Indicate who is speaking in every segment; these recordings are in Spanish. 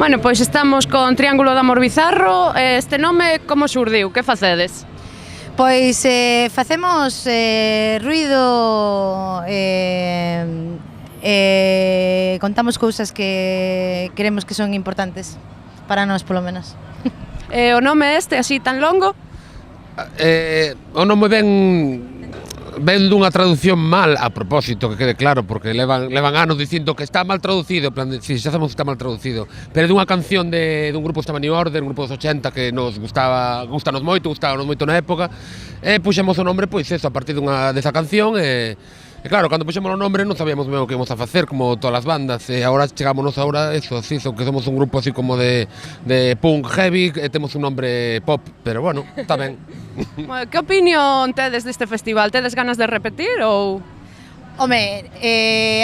Speaker 1: Bueno, pois estamos con Triángulo de Amor Bizarro. Este nome como xurdiu? Que facedes?
Speaker 2: Pois facemos ruido, contamos cousas que queremos que son importantes para nós, polo menos.
Speaker 1: O nome este, así tan longo?
Speaker 3: O nome ven dunha traducción mal, a propósito, que quede claro, porque levan anos dicindo que está mal traducido, en plan de, si xa sabemos que está mal traducido, pero é dunha canción dun grupo que estaba New Order, un grupo dos 80 que nos gustanos moito na época, e puxemos o nombre, pois eso, a partir desa canción, e claro, cando puxemos o nombre non sabíamos ben o que íamos a facer, como todas as bandas, e agora chegámonos agora, eso, así, que somos un grupo así como de punk heavy, e temos un nombre pop, pero bueno, está ben.
Speaker 1: Bueno, que opinión tedes deste festival? Tedes ganas de repetir ou...?
Speaker 2: Home,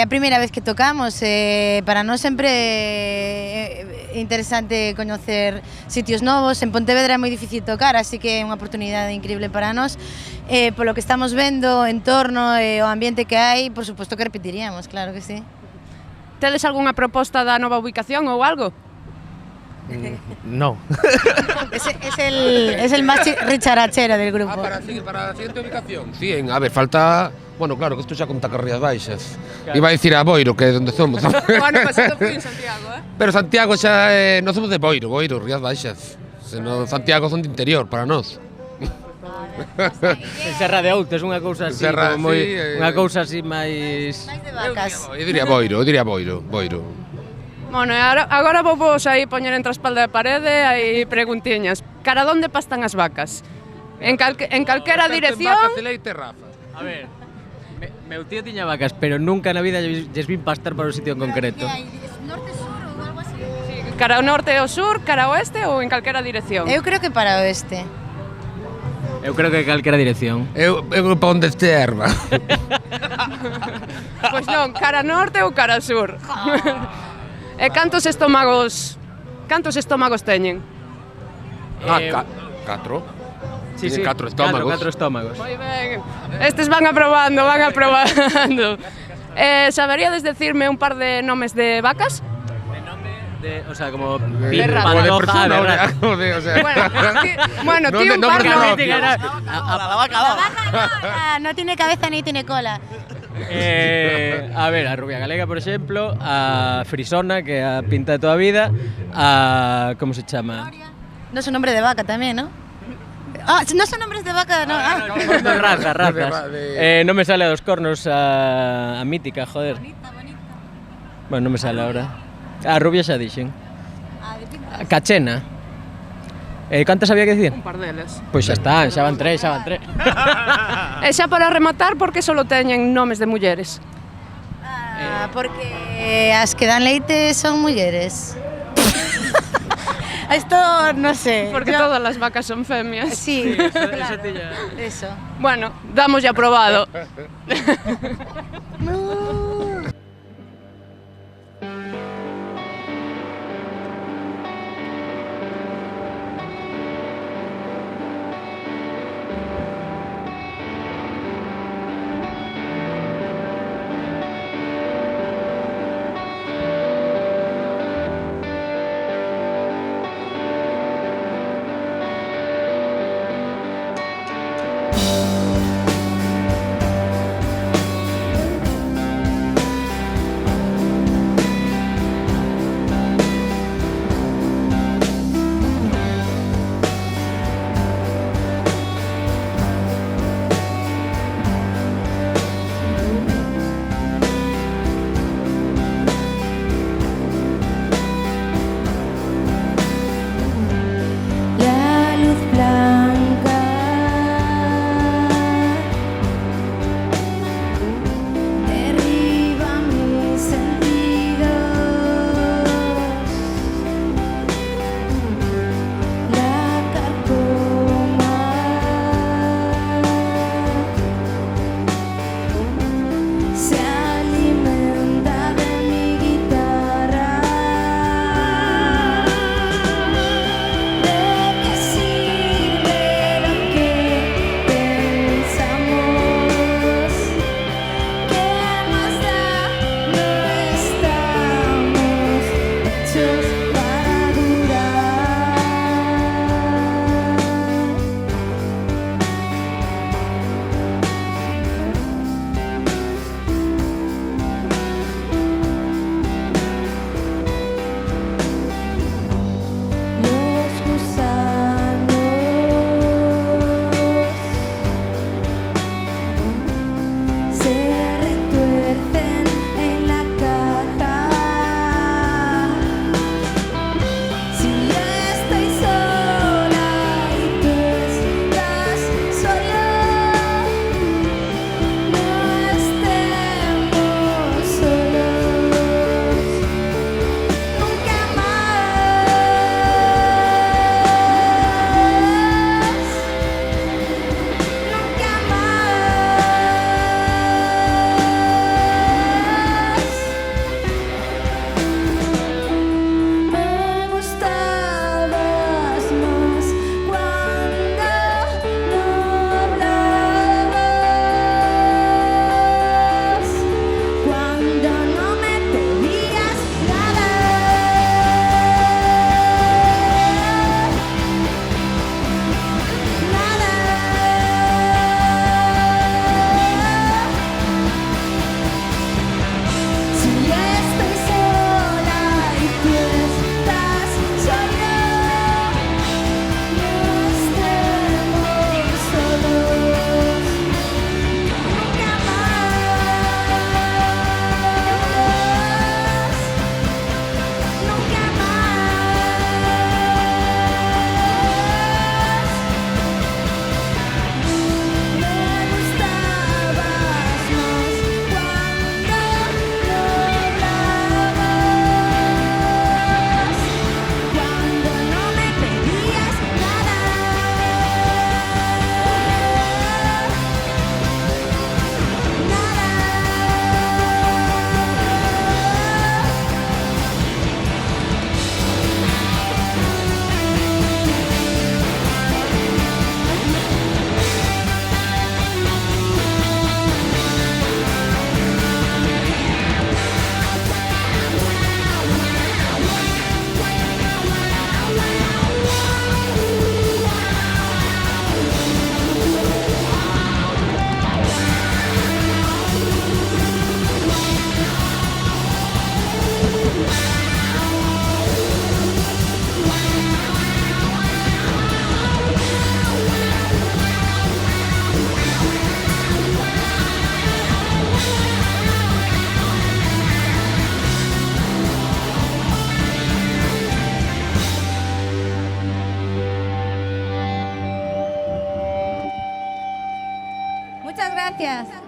Speaker 2: a primeira vez que tocamos, para nós sempre é interesante coñecer sitios novos. En Pontevedra é moi difícil tocar, así que é unha oportunidade increíble para nós. Polo que estamos vendo, o entorno e o ambiente que hai, por suposto que repetiríamos, claro que sí.
Speaker 1: Tedes algunha proposta da nova ubicación ou algo?
Speaker 4: No.
Speaker 2: Es el más richarachero del grupo.
Speaker 3: Para a siguiente ubicación? Sí, a ver, falta... Bueno, claro, que isto xa conta Carrías Baixas. Claro. Iba a dicir a Boiro, que é onde somos.
Speaker 1: Bueno, pasado fui en Santiago,
Speaker 3: Pero Santiago xa non somos de Boiro, Rías Baixas. Senón Santiago son de interior para nós.
Speaker 4: Serra de Outes, unha cousa así, como moi, unha cousa así máis...
Speaker 2: Máis de vacas.
Speaker 3: Eu diría Boiro.
Speaker 1: Bueno, agora vou vos aí poñer entre a espalda da parede aí preguntiñas. Cara onde pastan as vacas? En calquera dirección?
Speaker 4: A ver, meu tío tiña vacas, pero nunca na vida lles vin pastar para un sitio en concreto.
Speaker 2: Norte-sur ou algo así?
Speaker 1: Sí, cara ao norte ou sur, cara ao oeste ou en calquera dirección?
Speaker 2: Eu creo que para o oeste.
Speaker 4: Eu creo que calquera dirección.
Speaker 3: Eu para onde este erva.
Speaker 1: Pois non, cara norte ou cara sur. E cantos estómagos teñen?
Speaker 3: Catro.
Speaker 4: Sí,
Speaker 3: Tienen 4 estómagos.
Speaker 4: 4 estómagos.
Speaker 1: Moi ben. Estes van aprobando. Saberíades decirme un par de nomes de vacas?
Speaker 4: De nome de, o sea, como
Speaker 1: De raza.
Speaker 3: O de persona, o sea.
Speaker 1: Bueno, tío, un par de...
Speaker 4: La vaca
Speaker 2: No tiene cabeza ni tiene cola.
Speaker 4: A ver, a Rubia Galega, por exemplo, a Frisona, que é a pinta de toda a vida, a... como se chama?
Speaker 2: No es un nombre de vaca también, ¿no? No son nombres de vaca, no.
Speaker 4: Razas. No me sale a dos cornos a mítica, joder.
Speaker 2: Bonita.
Speaker 4: Bueno, non me sale ahora. A Rubia xa dixen. A Cachena. Cantas había que dicir?
Speaker 1: Un par deles.
Speaker 4: Pois xa están, xa van tres.
Speaker 1: E xa para rematar, por que solo teñen nomes de mulleres?
Speaker 2: Porque as que dan leite son mulleres. Esto no sé.
Speaker 1: Porque todas las vacas son femias.
Speaker 2: Sí, claro. Eso.
Speaker 1: Bueno, damos ya aprobado.
Speaker 2: gracias.